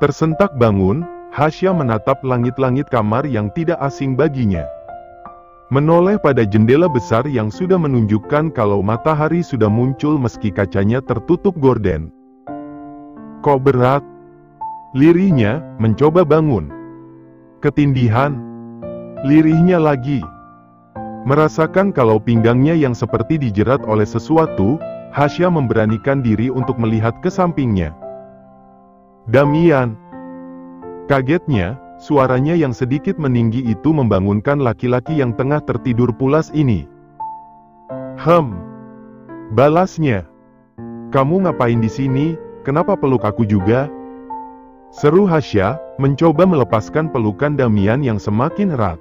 Tersentak bangun, Hasya menatap langit-langit kamar yang tidak asing baginya. Menoleh pada jendela besar yang sudah menunjukkan kalau matahari sudah muncul meski kacanya tertutup gorden. Kok berat? Lirihnya, mencoba bangun. Ketindihan. Lirihnya lagi. Merasakan kalau pinggangnya yang seperti dijerat oleh sesuatu, Hasya memberanikan diri untuk melihat ke sampingnya. Damian. Kagetnya, suaranya yang sedikit meninggi itu membangunkan laki-laki yang tengah tertidur pulas ini. Balasnya. Kamu ngapain di sini? Kenapa peluk aku juga? Seru Hasya, mencoba melepaskan pelukan Damian yang semakin erat.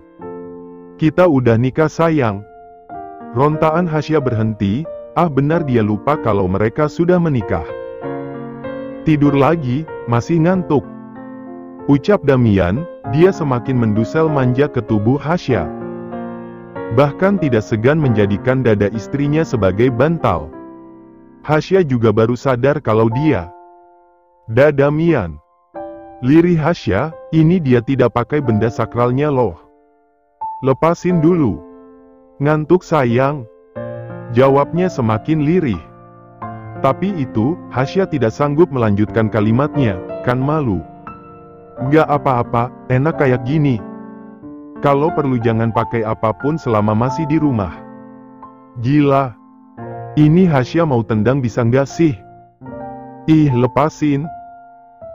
Kita udah nikah sayang. Rontaan Hasya berhenti, benar dia lupa kalau mereka sudah menikah. Tidur lagi, masih ngantuk. Ucap Damian, dia semakin mendusel manja ke tubuh Hasya. Bahkan tidak segan menjadikan dada istrinya sebagai bantal. Hasya juga baru sadar kalau dia. Damian. Lirih Hasya, ini dia tidak pakai benda sakralnya loh. Lepasin dulu. Ngantuk sayang. Jawabnya semakin lirih. Tapi itu, Hasya tidak sanggup melanjutkan kalimatnya, kan malu. Nggak apa-apa, enak kayak gini. Kalau perlu jangan pakai apapun selama masih di rumah. Gila. Ini Hasya mau tendang bisa nggak sih? Lepasin.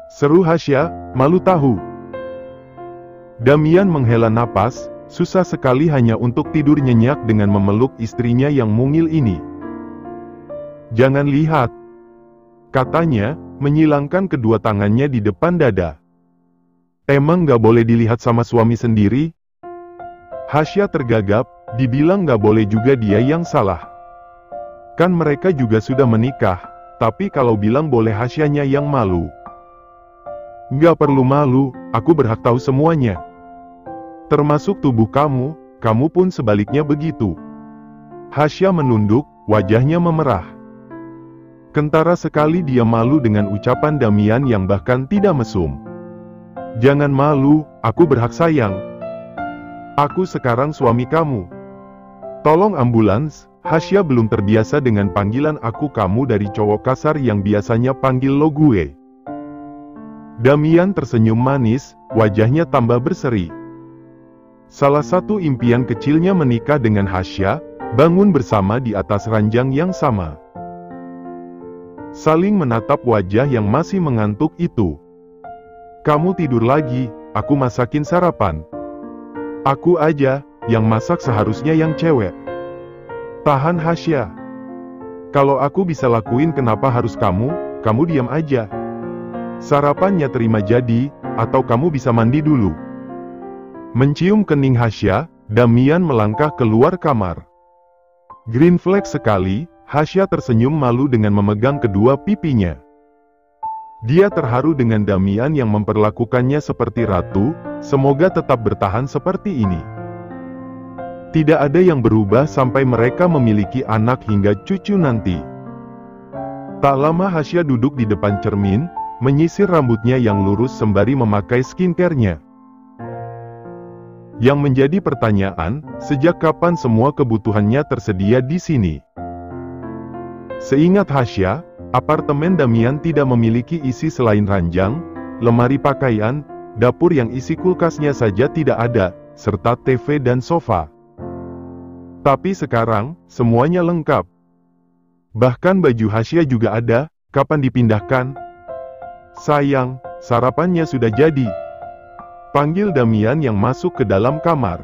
Seru Hasya, malu tahu. Damian menghela napas, susah sekali hanya untuk tidur nyenyak dengan memeluk istrinya yang mungil ini. Jangan lihat. Katanya, menyilangkan kedua tangannya di depan dada. Emang nggak boleh dilihat sama suami sendiri? Hasya tergagap, dibilang nggak boleh juga dia yang salah. Kan mereka juga sudah menikah, tapi kalau bilang boleh Hasyanya yang malu. Nggak perlu malu, aku berhak tahu semuanya. Termasuk tubuh kamu, kamu pun sebaliknya begitu. Hasya menunduk, wajahnya memerah. Kentara sekali dia malu dengan ucapan Damian yang bahkan tidak mesum. Jangan malu, aku berhak sayang. Aku sekarang suami kamu. Tolong ambulans, Hasya belum terbiasa dengan panggilan aku kamu dari cowok kasar yang biasanya panggil lo gue. Damian tersenyum manis, wajahnya tambah berseri. Salah satu impian kecilnya menikah dengan Hasya, bangun bersama di atas ranjang yang sama. Saling menatap wajah yang masih mengantuk itu. Kamu tidur lagi, aku masakin sarapan. Aku aja, yang masak seharusnya yang cewek. Tahan Hasya. Kalau aku bisa lakuin kenapa harus kamu diam aja. Sarapannya terima jadi, atau kamu bisa mandi dulu. Mencium kening Hasya, Damian melangkah keluar kamar. Green flag sekali, Hasya tersenyum malu dengan memegang kedua pipinya. Dia terharu dengan Damian yang memperlakukannya seperti ratu, semoga tetap bertahan seperti ini. Tidak ada yang berubah sampai mereka memiliki anak hingga cucu nanti. Tak lama Hasya duduk di depan cermin, menyisir rambutnya yang lurus sembari memakai skincare-nya. Yang menjadi pertanyaan, sejak kapan semua kebutuhannya tersedia di sini? Seingat Hasya, apartemen Damian tidak memiliki isi selain ranjang, lemari pakaian, dapur yang isi kulkasnya saja tidak ada, serta TV dan sofa. Tapi sekarang, semuanya lengkap. Bahkan baju Hasya juga ada, kapan dipindahkan? Sayang, sarapannya sudah jadi. Panggil Damian yang masuk ke dalam kamar.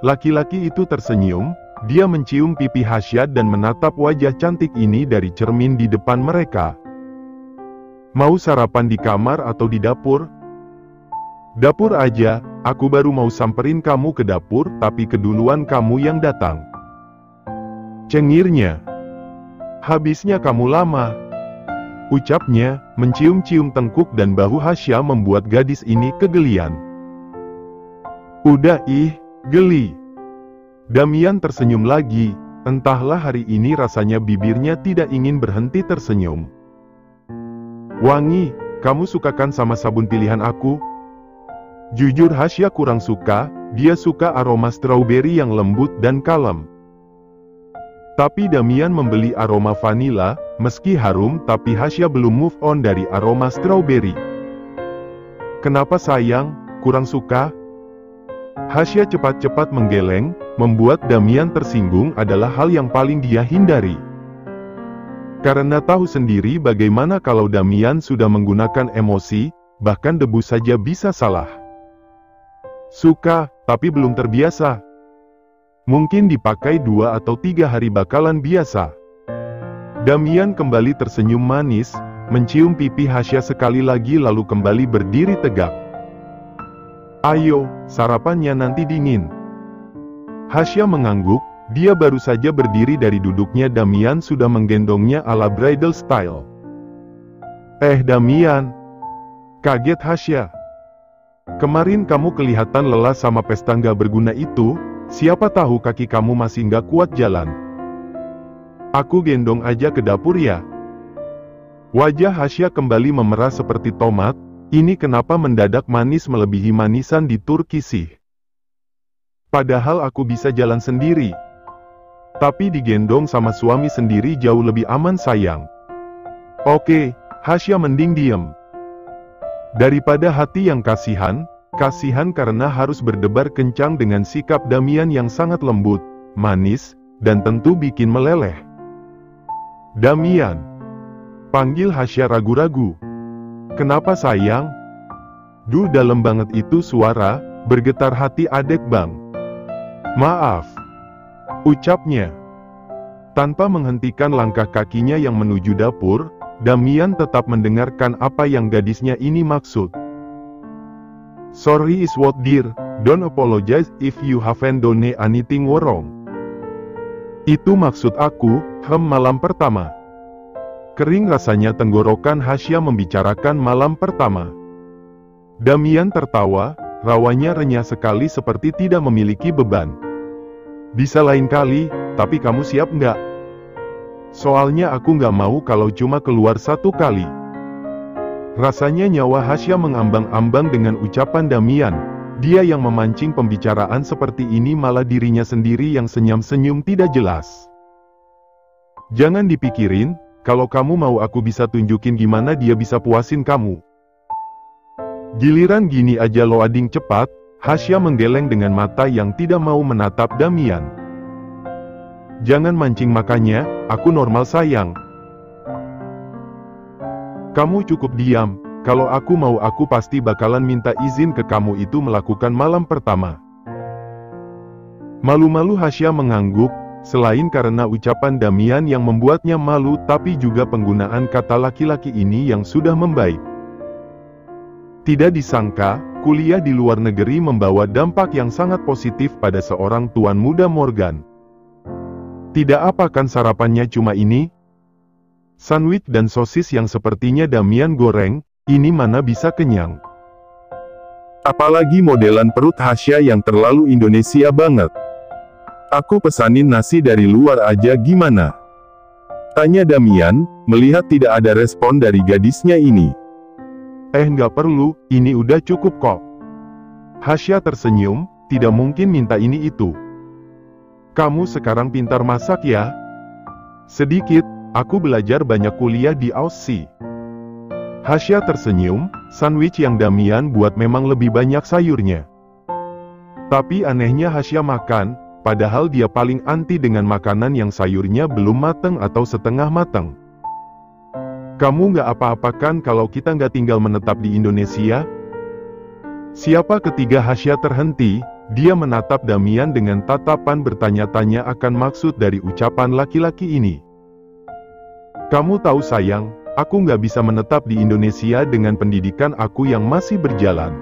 Laki-laki itu tersenyum, dia mencium pipi Hasya dan menatap wajah cantik ini dari cermin di depan mereka. Mau sarapan di kamar atau di dapur? Dapur aja, aku baru mau samperin kamu ke dapur, tapi keduluan kamu yang datang. Cengirnya. Habisnya kamu lama. Ucapnya, mencium-cium tengkuk dan bahu Hasya membuat gadis ini kegelian. Udah geli. Damian tersenyum lagi, entahlah hari ini rasanya bibirnya tidak ingin berhenti tersenyum. Wangi, Kamu suka kan sama sabun pilihan aku? Jujur Hasya kurang suka, dia suka aroma strawberry yang lembut dan kalem. Tapi Damian membeli aroma vanila, meski harum tapi Hasya belum move on dari aroma strawberry. Kenapa sayang, kurang suka? Hasya cepat-cepat menggeleng, membuat Damian tersinggung adalah hal yang paling dia hindari. Karena tahu sendiri bagaimana kalau Damian sudah menggunakan emosi, bahkan debu saja bisa salah. Suka, tapi belum terbiasa. Mungkin dipakai 2 atau 3 hari bakalan biasa. Damian kembali tersenyum manis, mencium pipi Hasya sekali lagi lalu kembali berdiri tegak. Ayo, sarapannya nanti dingin. Hasya mengangguk, dia baru saja berdiri dari duduknya Damian sudah menggendongnya ala bridal style. Damian. Kaget Hasya. Kemarin kamu kelihatan lelah sama pesta nggak berguna itu, siapa tahu kaki kamu masih nggak kuat jalan. Aku gendong aja ke dapur ya. Wajah Hasya kembali memerah seperti tomat, ini kenapa mendadak manis melebihi manisan di Turki sih? Padahal aku bisa jalan sendiri. Tapi digendong sama suami sendiri jauh lebih aman sayang. Oke, Hasya mending diem. Daripada hati yang kasihan karena harus berdebar kencang dengan sikap Damian yang sangat lembut, manis, dan tentu bikin meleleh. Damian. Panggil Hasya ragu-ragu. Kenapa sayang? Duh dalam banget itu suara, bergetar hati adek bang. Maaf. Ucapnya. Tanpa menghentikan langkah kakinya yang menuju dapur, Damian tetap mendengarkan apa yang gadisnya ini maksud. Sorry is what dear, don't apologize if you haven't done anything wrong. Itu maksud aku, malam pertama. Kering rasanya tenggorokan Hasya membicarakan malam pertama. Damian tertawa, rawanya renyah sekali seperti tidak memiliki beban. Bisa lain kali, tapi kamu siap nggak? Soalnya aku nggak mau kalau cuma keluar 1 kali. Rasanya nyawa Hasya mengambang-ambang dengan ucapan Damian. Dia yang memancing pembicaraan seperti ini malah dirinya sendiri yang senyum-senyum tidak jelas. Jangan dipikirin, kalau kamu mau aku bisa tunjukin gimana dia bisa puasin kamu. Giliran gini aja loading cepat, Hasya menggeleng dengan mata yang tidak mau menatap Damian. Jangan mancing makanya, aku normal sayang. Kamu cukup diam, kalau aku mau aku pasti bakalan minta izin ke kamu itu melakukan malam pertama. Malu-malu Hasya mengangguk, selain karena ucapan Damian yang membuatnya malu tapi juga penggunaan kata laki-laki ini yang sudah membaik. Tidak disangka, kuliah di luar negeri membawa dampak yang sangat positif pada seorang tuan muda Morgan. Tidak apa kan sarapannya cuma ini? Sandwich dan sosis yang sepertinya Damian goreng, ini mana bisa kenyang. Apalagi modelan perut Hasya yang terlalu Indonesia banget. Aku pesanin nasi dari luar aja gimana? Tanya Damian, melihat tidak ada respon dari gadisnya ini. Nggak perlu, ini udah cukup kok. Hasya tersenyum, tidak mungkin minta ini itu. Kamu sekarang pintar masak ya? Sedikit, aku belajar banyak kuliah di Aussie. Hasya tersenyum, sandwich yang Damian buat memang lebih banyak sayurnya. Tapi anehnya Hasya makan, padahal dia paling anti dengan makanan yang sayurnya belum mateng atau setengah mateng. Kamu nggak apa-apa kan kalau kita nggak tinggal menetap di Indonesia? Siapa ketiga Hasya terhenti, dia menatap Damian dengan tatapan bertanya-tanya akan maksud dari ucapan laki-laki ini. Kamu tahu sayang, aku nggak bisa menetap di Indonesia dengan pendidikan aku yang masih berjalan.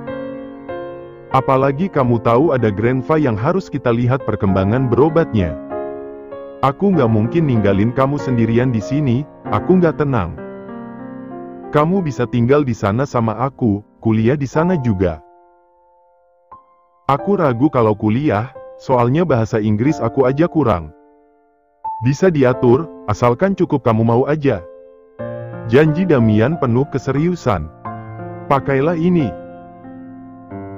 Apalagi kamu tahu ada Grandpa yang harus kita lihat perkembangan berobatnya. Aku nggak mungkin ninggalin kamu sendirian di sini, aku nggak tenang. Kamu bisa tinggal di sana sama aku, kuliah di sana juga. Aku ragu kalau kuliah, soalnya bahasa Inggris aku aja kurang. Bisa diatur, asalkan cukup kamu mau aja. Janji Damian penuh keseriusan. Pakailah ini.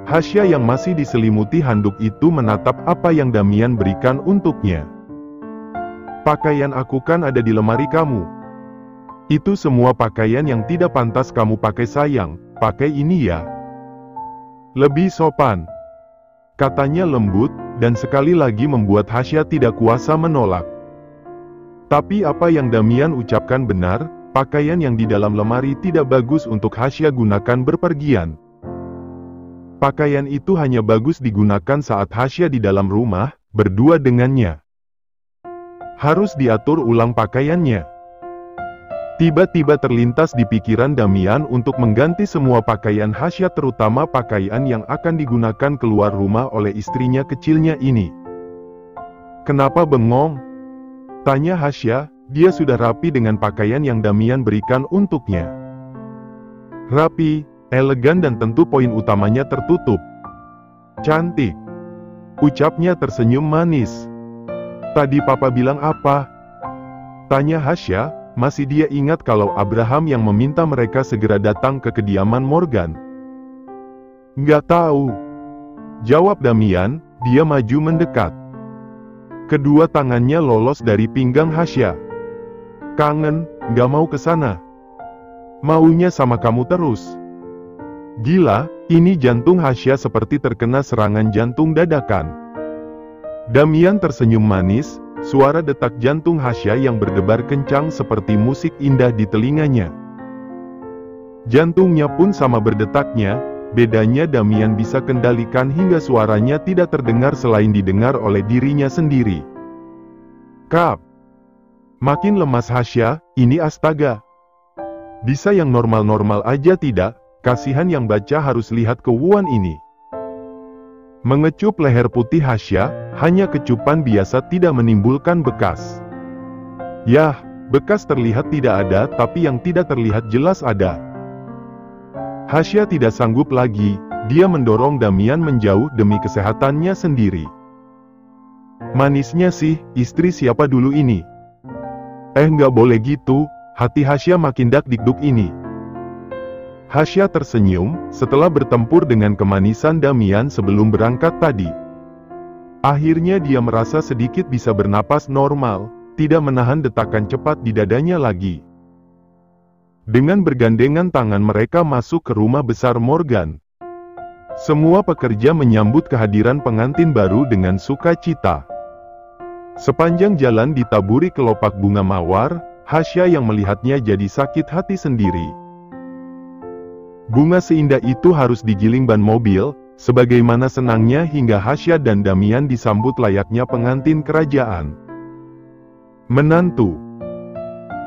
Hasya yang masih diselimuti handuk itu menatap apa yang Damian berikan untuknya. Pakaian aku kan ada di lemari kamu. Itu semua pakaian yang tidak pantas kamu pakai sayang, pakai ini ya. Lebih sopan. Katanya lembut, dan sekali lagi membuat Hasya tidak kuasa menolak. Tapi apa yang Damian ucapkan benar, pakaian yang di dalam lemari tidak bagus untuk Hasya gunakan berpergian. Pakaian itu hanya bagus digunakan saat Hasya di dalam rumah, berdua dengannya. Harus diatur ulang pakaiannya. Tiba-tiba terlintas di pikiran Damian untuk mengganti semua pakaian Hasya, terutama pakaian yang akan digunakan keluar rumah oleh istrinya kecilnya ini. Kenapa bengong? Tanya Hasya, dia sudah rapi dengan pakaian yang Damian berikan untuknya. Rapi, elegan dan tentu poin utamanya tertutup. Cantik. Ucapnya tersenyum manis. Tadi papa bilang apa? Tanya Hasya, masih dia ingat kalau Abraham yang meminta mereka segera datang ke kediaman Morgan. Nggak tahu. Jawab Damian, dia maju mendekat. Kedua tangannya lolos dari pinggang Hasya. Kangen, nggak mau ke sana. Maunya sama kamu terus. Gila, ini jantung Hasya seperti terkena serangan jantung dadakan. Damian tersenyum manis, suara detak jantung Hasya yang berdebar kencang seperti musik indah di telinganya. Jantungnya pun sama berdetaknya, bedanya Damian bisa kendalikan hingga suaranya tidak terdengar selain didengar oleh dirinya sendiri. Kap. Makin lemas Hasya, ini astaga. Bisa yang normal-normal aja tidak? Kasihan yang baca harus lihat kewuan ini. Mengecup leher putih Hasya, hanya kecupan biasa tidak menimbulkan bekas. Yah, bekas terlihat tidak ada, tapi yang tidak terlihat jelas ada. Hasya tidak sanggup lagi, dia mendorong Damian menjauh demi kesehatannya sendiri. Manisnya sih, istri siapa dulu ini? Nggak boleh gitu, hati Hasya makin dak-dikduk ini. Hasya tersenyum, setelah bertempur dengan kemanisan Damian sebelum berangkat tadi. Akhirnya dia merasa sedikit bisa bernapas normal, tidak menahan detakan cepat di dadanya lagi. Dengan bergandengan tangan mereka masuk ke rumah besar Morgan. Semua pekerja menyambut kehadiran pengantin baru dengan sukacita. Sepanjang jalan ditaburi kelopak bunga mawar, Hasya yang melihatnya jadi sakit hati sendiri. Bunga seindah itu harus digiling ban mobil, sebagaimana senangnya hingga Hasya dan Damian disambut layaknya pengantin kerajaan. Menantu.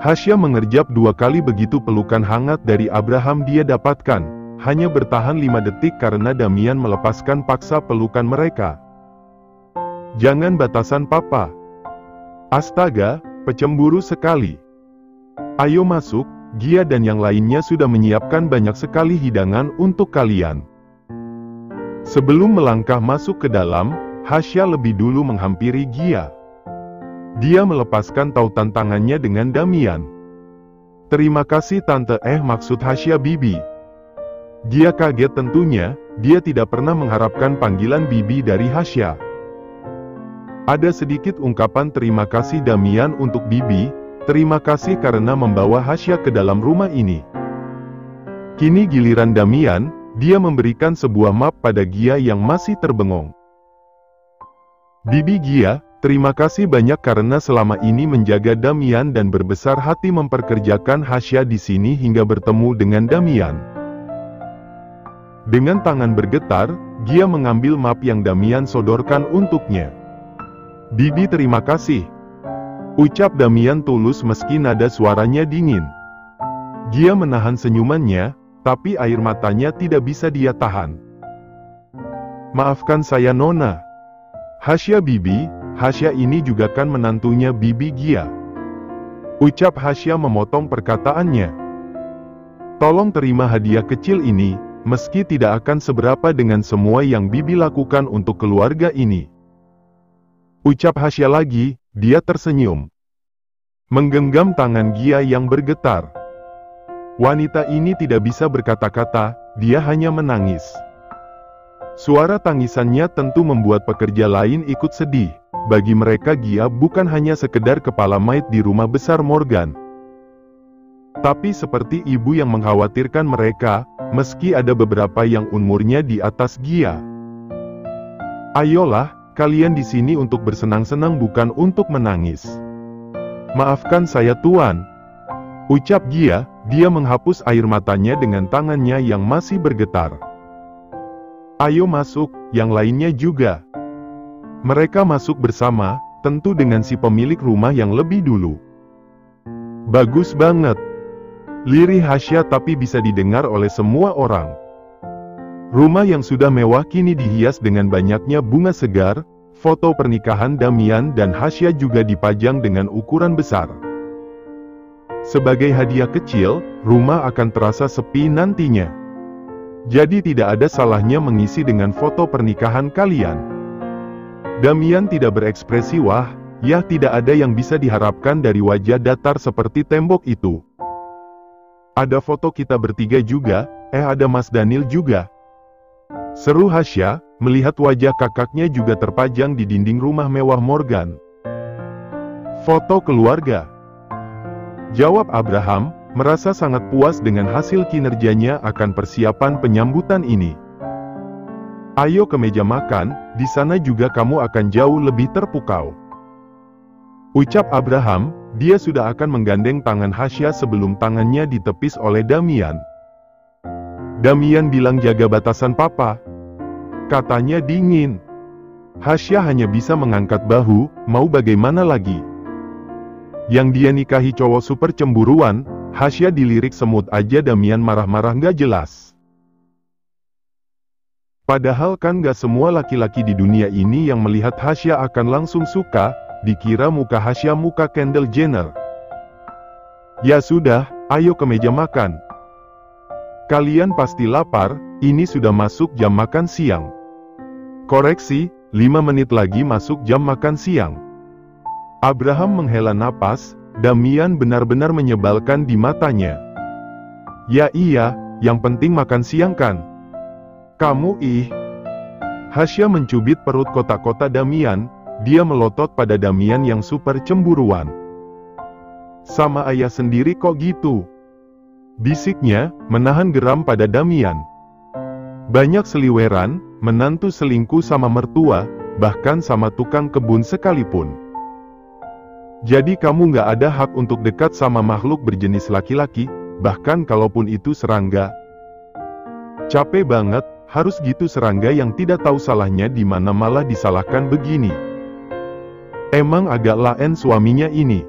Hasya mengerjap 2 kali begitu pelukan hangat dari Abraham dia dapatkan, hanya bertahan 5 detik karena Damian melepaskan paksa pelukan mereka. Jangan batasan papa. Astaga, pecemburu sekali. Ayo masuk, Gia dan yang lainnya sudah menyiapkan banyak sekali hidangan untuk kalian. Sebelum melangkah masuk ke dalam, Hasya lebih dulu menghampiri Gia. Dia melepaskan tautan tangannya dengan Damian. Terima kasih tante, maksud Hasya bibi. Gia kaget tentunya, dia tidak pernah mengharapkan panggilan bibi dari Hasya. Ada sedikit ungkapan terima kasih Damian untuk bibi, terima kasih karena membawa Hasya ke dalam rumah ini. Kini giliran Damian, dia memberikan sebuah map pada Gia yang masih terbengong. Bibi Gia, terima kasih banyak karena selama ini menjaga Damian dan berbesar hati memperkerjakan Hasya di sini hingga bertemu dengan Damian. Dengan tangan bergetar, Gia mengambil map yang Damian sodorkan untuknya. Bibi terima kasih. Ucap Damian tulus meski nada suaranya dingin. Gia menahan senyumannya, tapi air matanya tidak bisa dia tahan. Maafkan saya Nona. Hasya bibi, Hasya ini juga kan menantunya bibi Gia. Ucap Hasya memotong perkataannya. Tolong terima hadiah kecil ini, meski tidak akan seberapa dengan semua yang bibi lakukan untuk keluarga ini. Ucap Hasya lagi, dia tersenyum. Menggenggam tangan Gia yang bergetar. Wanita ini tidak bisa berkata-kata, dia hanya menangis. Suara tangisannya tentu membuat pekerja lain ikut sedih. Bagi mereka Gia bukan hanya sekedar kepala maid di rumah besar Morgan, tapi seperti ibu yang mengkhawatirkan mereka, meski ada beberapa yang umurnya di atas Gia. Ayolah, kalian di sini untuk bersenang-senang bukan untuk menangis. Maafkan saya Tuan, ucap Gia. Dia menghapus air matanya dengan tangannya yang masih bergetar. Ayo masuk, yang lainnya juga. Mereka masuk bersama, tentu dengan si pemilik rumah yang lebih dulu. Bagus banget. Lirih Hasya tapi bisa didengar oleh semua orang. Rumah yang sudah mewah kini dihias dengan banyaknya bunga segar, foto pernikahan Damian dan Hasya juga dipajang dengan ukuran besar. Sebagai hadiah kecil, rumah akan terasa sepi nantinya. Jadi tidak ada salahnya mengisi dengan foto pernikahan kalian. Damian tidak berekspresi wah, ya tidak ada yang bisa diharapkan dari wajah datar seperti tembok itu. Ada foto kita bertiga juga, ada Mas Daniel juga. Seru Hasya, melihat wajah kakaknya juga terpajang di dinding rumah mewah Morgan. Foto keluarga. Jawab Abraham, merasa sangat puas dengan hasil kinerjanya akan persiapan penyambutan ini. Ayo ke meja makan, di sana juga kamu akan jauh lebih terpukau. Ucap Abraham, dia sudah akan menggandeng tangan Hasya sebelum tangannya ditepis oleh Damian. Damian bilang jaga batasan papa. Katanya dingin. Hasya hanya bisa mengangkat bahu, mau bagaimana lagi. Yang dia nikahi cowok super cemburuan, Hasya dilirik semut aja Damian marah-marah gak jelas. Padahal kan gak semua laki-laki di dunia ini yang melihat Hasya akan langsung suka, dikira muka Hasya muka Kendall Jenner. Ya sudah, ayo ke meja makan. Kalian pasti lapar, ini sudah masuk jam makan siang. Koreksi, 5 menit lagi masuk jam makan siang. Abraham menghela napas, Damian benar-benar menyebalkan di matanya. Ya iya, yang penting makan siang kan? Kamu Hasya mencubit perut kotak-kotak Damian, dia melotot pada Damian yang super cemburuan. Sama ayah sendiri kok gitu? Bisiknya, menahan geram pada Damian. Banyak seliweran, menantu selingkuh sama mertua, bahkan sama tukang kebun sekalipun. Jadi kamu nggak ada hak untuk dekat sama makhluk berjenis laki-laki, bahkan kalaupun itu serangga. Capek banget, harus gitu serangga yang tidak tahu salahnya di mana malah disalahkan begini. Emang agak laen suaminya ini.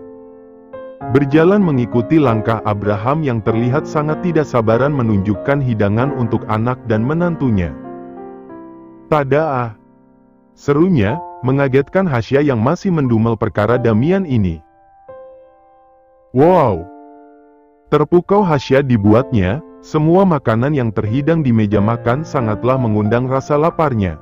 Berjalan mengikuti langkah Abraham yang terlihat sangat tidak sabaran menunjukkan hidangan untuk anak dan menantunya. Tada! Serunya, mengagetkan Hasya yang masih mendumel perkara Damian ini. Wow! Terpukau Hasya dibuatnya, semua makanan yang terhidang di meja makan sangatlah mengundang rasa laparnya.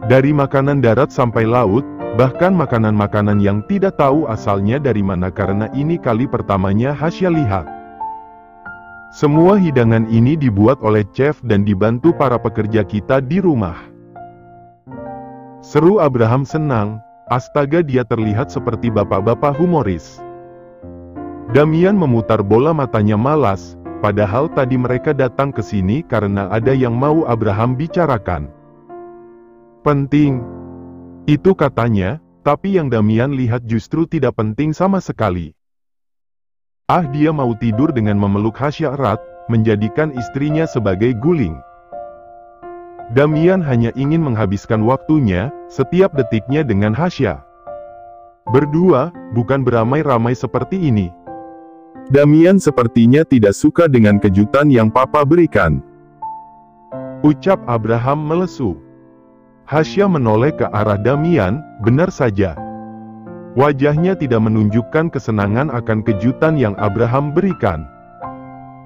Dari makanan darat sampai laut, bahkan makanan-makanan yang tidak tahu asalnya dari mana karena ini kali pertamanya Hasya lihat. Semua hidangan ini dibuat oleh chef dan dibantu para pekerja kita di rumah. Seru Abraham senang, astaga dia terlihat seperti bapak-bapak humoris. Damian memutar bola matanya malas, padahal tadi mereka datang ke sini karena ada yang mau Abraham bicarakan. Penting. Itu katanya, tapi yang Damian lihat justru tidak penting sama sekali. Dia mau tidur dengan memeluk Hasya erat, menjadikan istrinya sebagai guling. Damian hanya ingin menghabiskan waktunya, setiap detiknya dengan Hasya. Berdua, bukan beramai-ramai seperti ini. Damian sepertinya tidak suka dengan kejutan yang papa berikan. Ucap Abraham melesu. Hasya menoleh ke arah Damian, benar saja. Wajahnya tidak menunjukkan kesenangan akan kejutan yang Abraham berikan.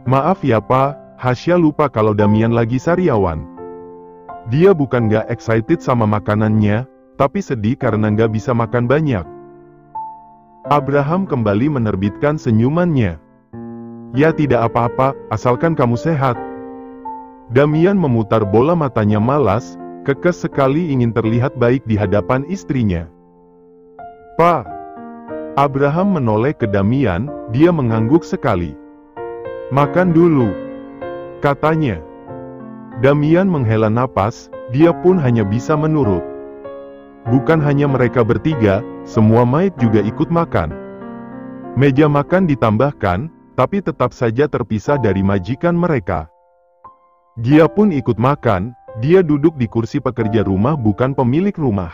Maaf ya Pak, Hasya lupa kalau Damian lagi sariawan. Dia bukan gak excited sama makanannya, tapi sedih karena gak bisa makan banyak. Abraham kembali menerbitkan senyumannya. Ya tidak apa-apa, asalkan kamu sehat. Damian memutar bola matanya malas, kekeh sekali ingin terlihat baik di hadapan istrinya. "Pak." Abraham menoleh ke Damian, dia mengangguk sekali. "Makan dulu," katanya. Damian menghela napas, dia pun hanya bisa menurut. Bukan hanya mereka bertiga, semua maid juga ikut makan. Meja makan ditambahkan, tapi tetap saja terpisah dari majikan mereka. Gia pun ikut makan, dia duduk di kursi pekerja rumah bukan pemilik rumah.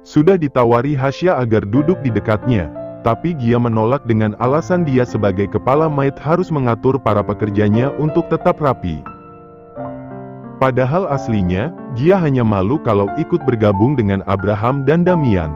Sudah ditawari Hasya agar duduk di dekatnya, tapi Gia menolak dengan alasan dia sebagai kepala maid harus mengatur para pekerjanya untuk tetap rapi. Padahal aslinya, Gia hanya malu kalau ikut bergabung dengan Abraham dan Damian.